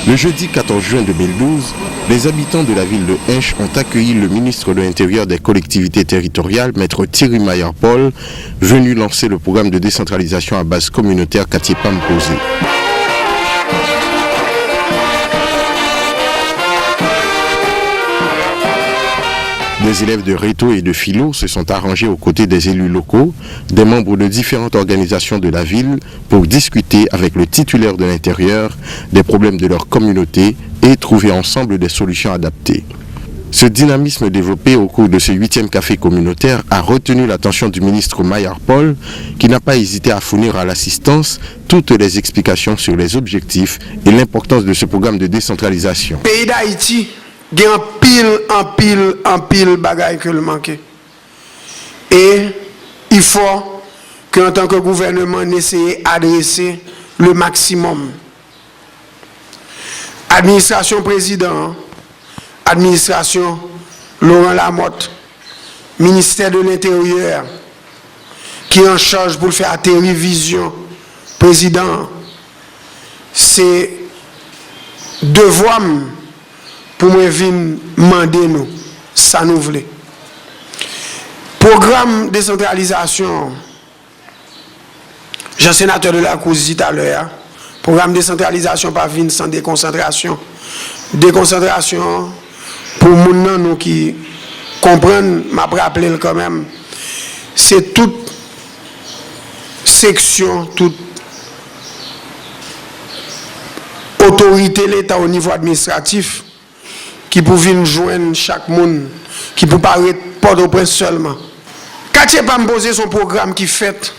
Le jeudi 14 juin 2012, les habitants de la ville de Hinche ont accueilli le ministre de l'Intérieur des collectivités territoriales, Maître Thierry Mayar-Paul, venu lancer le programme de décentralisation à base communautaire Quartier PAM posé. Des élèves de Réto et de Philo se sont arrangés aux côtés des élus locaux, des membres de différentes organisations de la ville, pour discuter avec le titulaire de l'Intérieur des problèmes de leur communauté et trouver ensemble des solutions adaptées. Ce dynamisme développé au cours de ce 8e café communautaire a retenu l'attention du ministre Mayar-Paul, qui n'a pas hésité à fournir à l'assistance toutes les explications sur les objectifs et l'importance de ce programme de décentralisation. Pays d'Haïti, il y a un pile bagaille que le manque. Et il faut qu'en tant que gouvernement, on essaie d'adresser le maximum. Administration président, administration Laurent Lamotte, ministère de l'Intérieur, qui est en charge pour faire atterrir vision président, c'est devoir pour moi venir demander nous, ça nous voulait. Programme de décentralisation, Jean sénateur de la Cour dit tout à l'heure, programme de décentralisation pas venir sans déconcentration. Déconcentration, pour nous qui comprennent, m'a rappelé quand même, c'est toute section, toute autorité de l'État au niveau administratif qui pouvait nous joindre chaque monde, qui peut pas être Port-au-Prince seulement. Quartier PAM poser son programme qui fait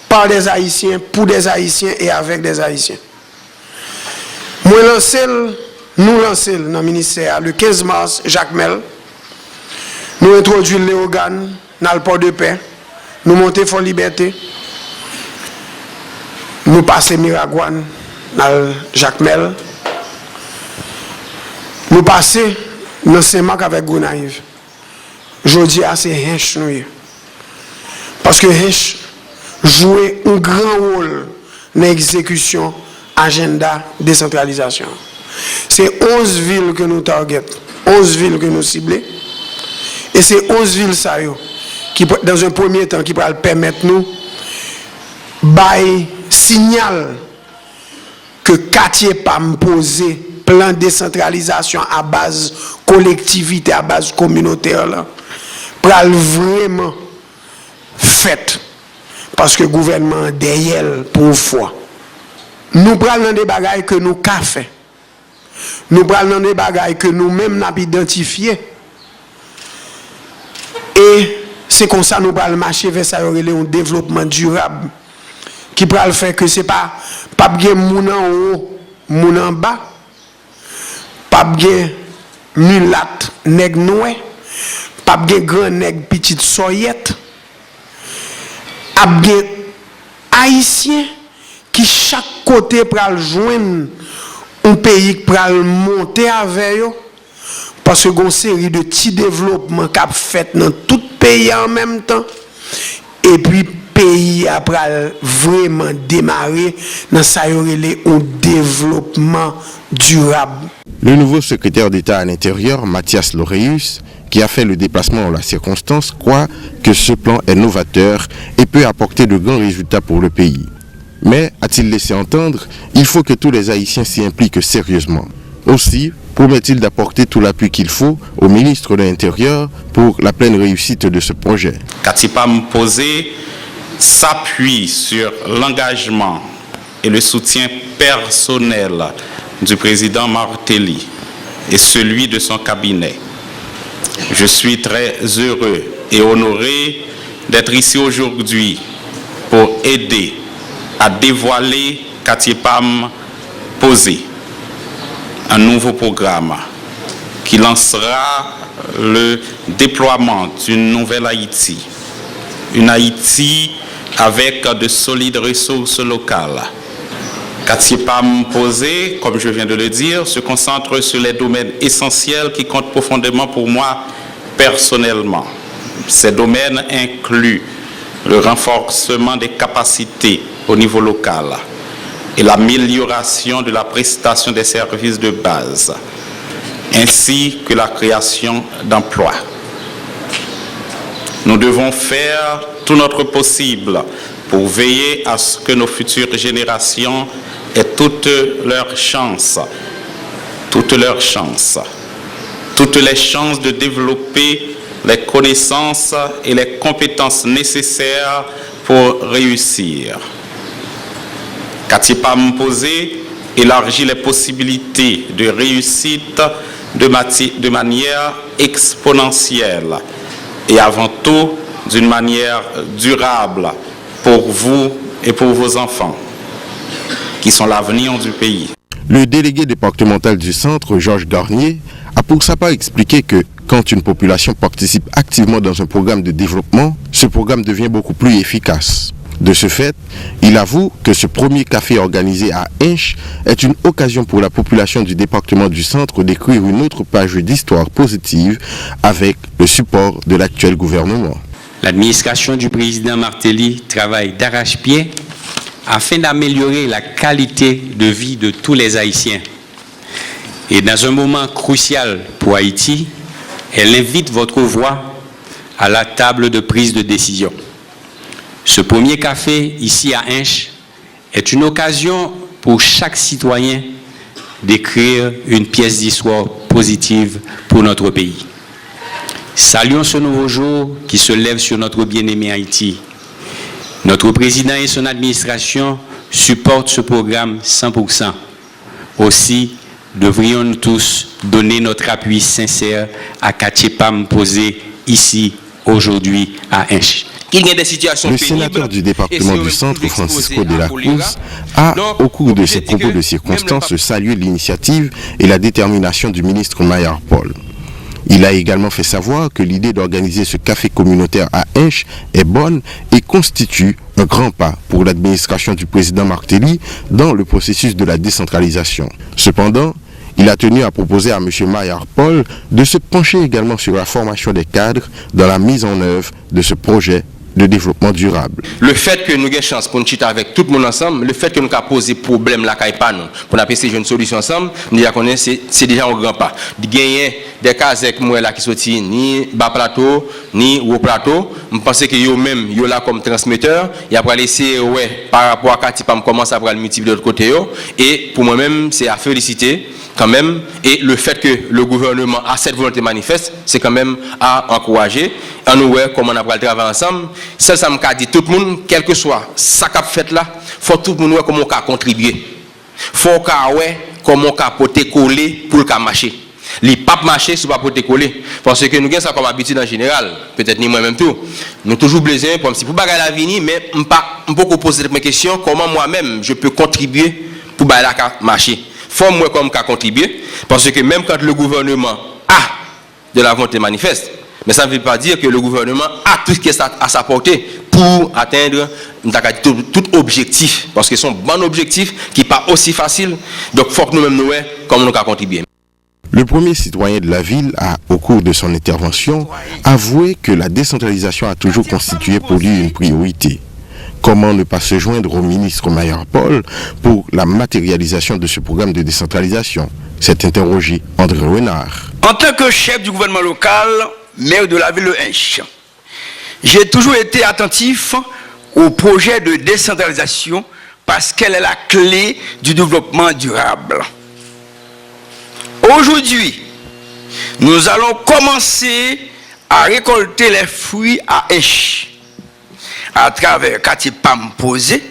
par des Haïtiens, pour des Haïtiens et avec des Haïtiens. Nous lançons dans le ministère le 15 mars, Jacques Mel. Nous introduisons Léogane dans le port de paix. Nous montons Fort Liberté. Nous passons Miragouane dans Jacques Mel. Nous passons dans Saint-Marc avec Gonaïve. Je dis à ces Hinche. Parce que Hinche joue un grand rôle dans l'exécution agenda décentralisation. C'est 11 villes que nous targetons, 11 villes que nous ciblons. Et c'est 11 villes ça, qui, dans un premier temps, qui pourraient permettre nous de signal que quartier PAM posé plan de décentralisation à base collectivité, à base communautaire, là, pour vraiment fait. Parce que le gouvernement est derrière pour une fois. Nous prenons des bagailles que nous avons fait. Nous prenons des bagailles que nous-mêmes avons identifiées. Et c'est comme ça que nous allons marcher vers un développement durable qui va faire que ce n'est pas bien moun en haut, moun en bas, pas bien mulâtre, nèg noué, pas bien grand nèg petite soyette, a bien haïtien qui chaque côté pral joindre un pays qui pral monter avec eux parce que une série de petits développements qu'a fait dans tout pays en même temps et puis pays après vraiment démarrer dans ça y un développement durable. Le nouveau secrétaire d'État à l'Intérieur, Mathias Laureus, qui a fait le déplacement en la circonstance, croit que ce plan est novateur et peut apporter de grands résultats pour le pays. Mais, a-t-il laissé entendre, il faut que tous les Haïtiens s'y impliquent sérieusement. Aussi, promet-il d'apporter tout l'appui qu'il faut au ministre de l'Intérieur pour la pleine réussite de ce projet. Quartier PAM posé s'appuie sur l'engagement et le soutien personnel du président Martelly et celui de son cabinet. Je suis très heureux et honoré d'être ici aujourd'hui pour aider à dévoiler Quartier PAM posé, un nouveau programme qui lancera le déploiement d'une nouvelle Haïti. Une Haïti avec de solides ressources locales. Katipam posé, comme je viens de le dire, se concentre sur les domaines essentiels qui comptent profondément pour moi personnellement. Ces domaines incluent le renforcement des capacités au niveau local et l'amélioration de la prestation des services de base, ainsi que la création d'emplois. Nous devons faire tout notre possible pour veiller à ce que nos futures générations aient toutes les chances de développer les connaissances et les compétences nécessaires pour réussir. Katipam posé élargit les possibilités de réussite de manière exponentielle et avant tout d'une manière durable pour vous et pour vos enfants, qui sont l'avenir du pays. Le délégué départemental du centre, Georges Garnier, a pour sa part expliqué que quand une population participe activement dans un programme de développement, ce programme devient beaucoup plus efficace. De ce fait, il avoue que ce premier café organisé à Hinche est une occasion pour la population du département du centre d'écrire une autre page d'histoire positive avec le support de l'actuel gouvernement. L'administration du président Martelly travaille d'arrache-pied afin d'améliorer la qualité de vie de tous les Haïtiens. Et dans un moment crucial pour Haïti, elle invite votre voix à la table de prise de décision. Ce premier café ici à Hinche est une occasion pour chaque citoyen d'écrire une pièce d'histoire positive pour notre pays. Saluons ce nouveau jour qui se lève sur notre bien-aimé Haïti. Notre président et son administration supportent ce programme 100%. Aussi, devrions-nous tous donner notre appui sincère à Katipam posé ici, aujourd'hui, à Hinche. Le sénateur du département du centre, Francisco de la Cruz, a, au cours de ses propos de circonstance, salué l'initiative et la détermination du ministre Mayar Paul. Il a également fait savoir que l'idée d'organiser ce café communautaire à Hinche est bonne et constitue un grand pas pour l'administration du président Martelly dans le processus de la décentralisation. Cependant, il a tenu à proposer à M. Mayar Paul de se pencher également sur la formation des cadres dans la mise en œuvre de ce projet de développement durable. Le fait que nous ayons chance pour nous chiter avec tout le monde ensemble, le fait que nous avons posé problème là pas nous pour nous essayer une solution ensemble, nous connaissons c'est déjà un grand pas. Gagner des cas avec moi là qui sont ni bas plateau ni haut plateau, je pense que yo même yo là comme transmetteur, il a pas laisser ouais par rapport à Katipam commence à avoir le multiple de l'autre côté yo, et pour moi-même c'est à féliciter quand même, et le fait que le gouvernement a cette volonté manifeste, c'est quand même à encourager. En nous, comment on a travailler ensemble, ça me dit tout le monde, quel que soit ça qu'a fait là, faut tout le monde comment on a contribué. Faut comment on a porté coller pour le marcher. Les pas marcher c'est pas porter coller parce que nous avons ça comme habitude en général, peut-être ni moi-même tout. Nous toujours besoin comme si pour bagarre la venir mais on peut poser mes questions comment moi-même je peux contribuer pour bagarre marcher. Faut moi comme qu'à contribuer parce que même quand le gouvernement a de la volonté manifeste, mais ça ne veut pas dire que le gouvernement a tout ce qui est à sa portée pour atteindre tout objectif parce que son bon objectif qui n'est pas aussi facile, donc il faut que nous-mêmes nous comme nous qu'à contribuer. Le premier citoyen de la ville a, au cours de son intervention, avoué que la décentralisation a toujours constitué pour lui une priorité. Comment ne pas se joindre au ministre Mayar Paul pour la matérialisation de ce programme de décentralisation? S'est interrogé André Renard. En tant que chef du gouvernement local, maire de la ville de Hinche, j'ai toujours été attentif au projet de décentralisation parce qu'elle est la clé du développement durable. Aujourd'hui, nous allons commencer à récolter les fruits à Hinche à travers Katipam posé,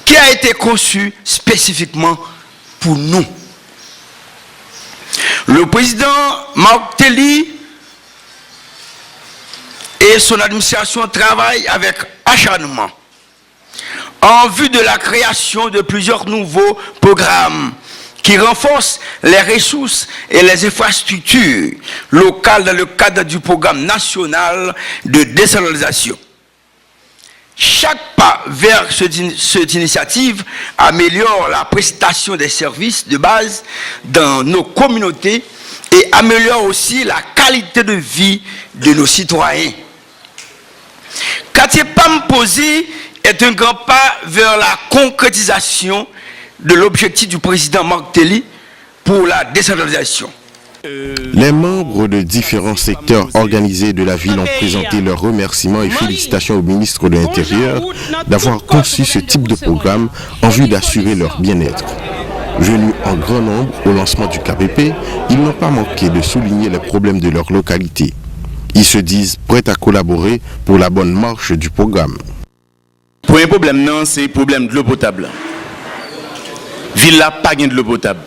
qui a été conçu spécifiquement pour nous. Le président Martelly et son administration travaillent avec acharnement en vue de la création de plusieurs nouveaux programmes qui renforcent les ressources et les infrastructures locales dans le cadre du programme national de décentralisation. Chaque pas vers cette initiative améliore la prestation des services de base dans nos communautés et améliore aussi la qualité de vie de nos citoyens. Quartier Pamposé est un grand pas vers la concrétisation de l'objectif du président Martelly pour la décentralisation. Les membres de différents secteurs organisés de la ville ont présenté leurs remerciements et félicitations au ministre de l'Intérieur d'avoir conçu ce type de programme en vue d'assurer leur bien-être. Venus en grand nombre au lancement du KPP, ils n'ont pas manqué de souligner les problèmes de leur localité. Ils se disent prêts à collaborer pour la bonne marche du programme. Le premier problème, non, c'est le problème de l'eau potable. Ville là, pas de l'eau potable.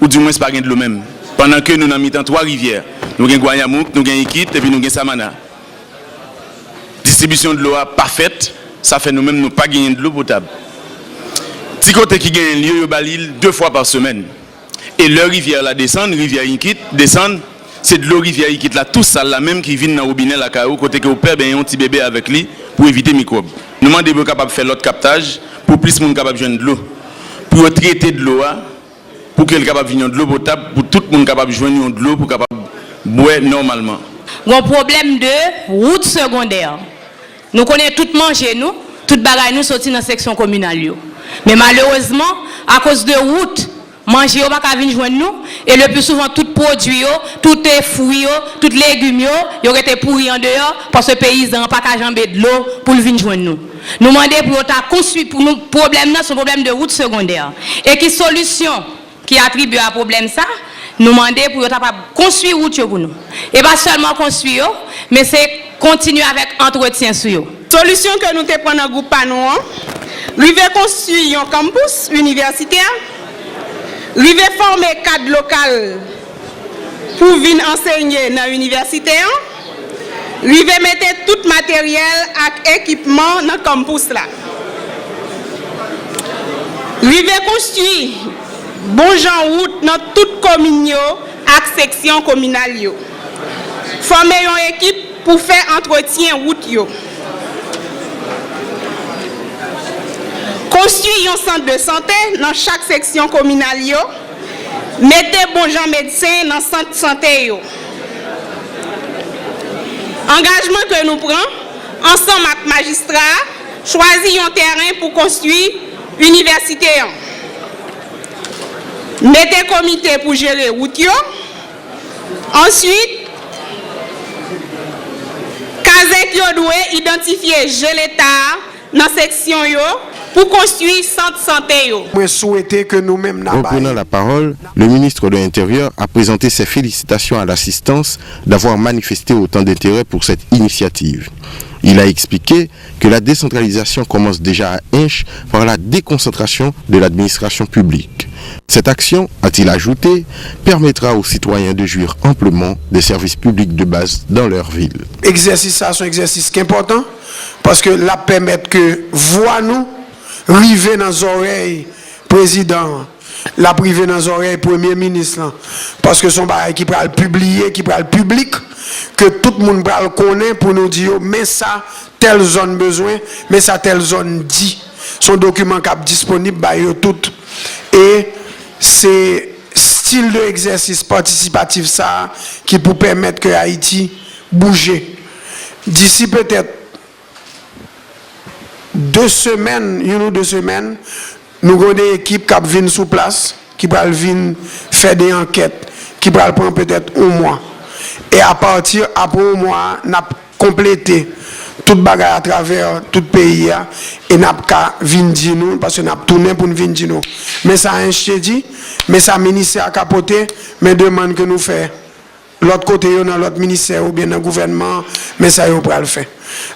Ou du moins, pas de l'eau même. Pendant que nous avons mis 3 rivières. Nous avons Guayamouk, nous avons Ikit et puis nous avons Samana. Distribution de l'eau parfaite, ça fait nous-mêmes nous pas gagner de l'eau potable. Petit côté qui gagne lieu au Balil 2 fois par semaine. Et leur rivière la descend, rivière Ikit descend, c'est de l'eau rivière Ikit là, tout ça là même qui vient dans le robinet la caillou, côté que au père ben un petit bébé avec lui pour éviter les microbes. Nous demandons de capable faire l'autre captage pour plus de monde capable de joindre de l'eau. Pour traiter de l'eau, pour qu'elle soit capable de venir de l'eau potable, pour tout le monde capable de joindre de l'eau, pour capable de boire normalement. Un problème de route secondaire. Nous connaissons tout manger, nous, tout bagaille nous sorti dans la section communale. Mais malheureusement, à cause de route, manger ou pas venir joindre nous, et le plus souvent, tout produit, tout les fruits, tout les légumes, ils ont été pourris en dehors, parce que les paysans n'ont pas qu'à jamber de l'eau pour venir joindre nous. Nous demandons pour construire, pour nous, problème là, c'est un problème de route secondaire. Et qui solution qui attribue à problème ça, nous demandons pour construire route pour nous. Et pas seulement construire, mais c'est continuer avec entretien sur eux. Solution que nous te prenons en groupe à nous, river construire un campus universitaire, river former cadre local pour venir enseigner dans l'université, river mettre tout matériel et équipement dans le campus là. River construire bon genre route dans toute commune et section communale. Former une équipe pour faire entretien route. Construire un centre de santé dans chaque section communale. Mettez bon gens médecins dans le centre de santé. Engagement que nous prenons, ensemble avec magistrats, choisir un terrain pour construire l'université. Mettez comité pour gérer route. Ensuite, Kazek doit identifier l'État dans la section pour construire centre santé. Moi souhaiter que nous-mêmes reprenant la parole, le ministre de l'Intérieur a présenté ses félicitations à l'assistance d'avoir manifesté autant d'intérêt pour cette initiative. Il a expliqué que la décentralisation commence déjà à Hinche par la déconcentration de l'administration publique. Cette action, a-t-il ajouté, permettra aux citoyens de jouir amplement des services publics de base dans leur ville. Exercice ça, c'est un exercice qui est important parce que la permettre que voix nous river dans les oreilles président, la priver dans les oreilles premier ministre, parce que son bail qui va le publier, qui va le public, que tout le monde va le connaître pour nous dire, mais ça, telle zone besoin, mais ça, telle zone dit. Son document qui est disponible, bah, tout. Et c'est style de exercice participatif ça qui peut permettre que Haïti bouge. D'ici peut-être 2 semaines, une ou 2 semaines, nous avons des équipes qui viennent sur place, qui vont venir faire des enquêtes, qui vont prendre peut-être un mois. Et à partir après un mois, nous avons complété toute bagarre à travers tout le pays et nous avons venir dire nous, parce que nous avons tourné pour nous venir dire nous. Mais ça a un dit, mais ça ministère a capoté, mais demande que nous faisons. L'autre côté, dans l'autre ministère ou bien dans le gouvernement, mais ça, on peut le faire.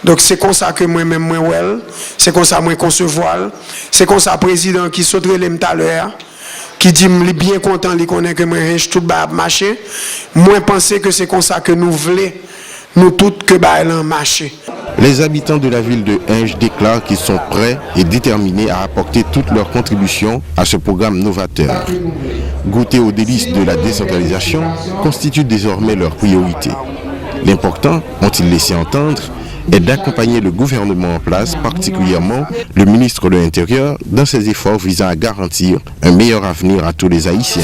Donc, c'est comme ça que moi-même, c'est comme ça que moi concevoir, c'est comme ça le président qui sauterait les tout à l'heure, qui dit qu'il est bien content, il connaît que moi, je tout bas marché. Moi, penser que c'est comme ça que nous voulons, nous toutes, que bah marché. Les habitants de la ville de Hinche déclarent qu'ils sont prêts et déterminés à apporter toute leur contribution à ce programme novateur. Goûter aux délices de la décentralisation constitue désormais leur priorité. L'important, ont-ils laissé entendre, est d'accompagner le gouvernement en place, particulièrement le ministre de l'Intérieur, dans ses efforts visant à garantir un meilleur avenir à tous les Haïtiens.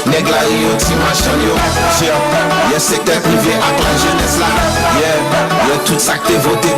Nèg la yo ti machan yo. Y'a secteur privé ak la jeunesse là. Yeah, tout ça que t'es voté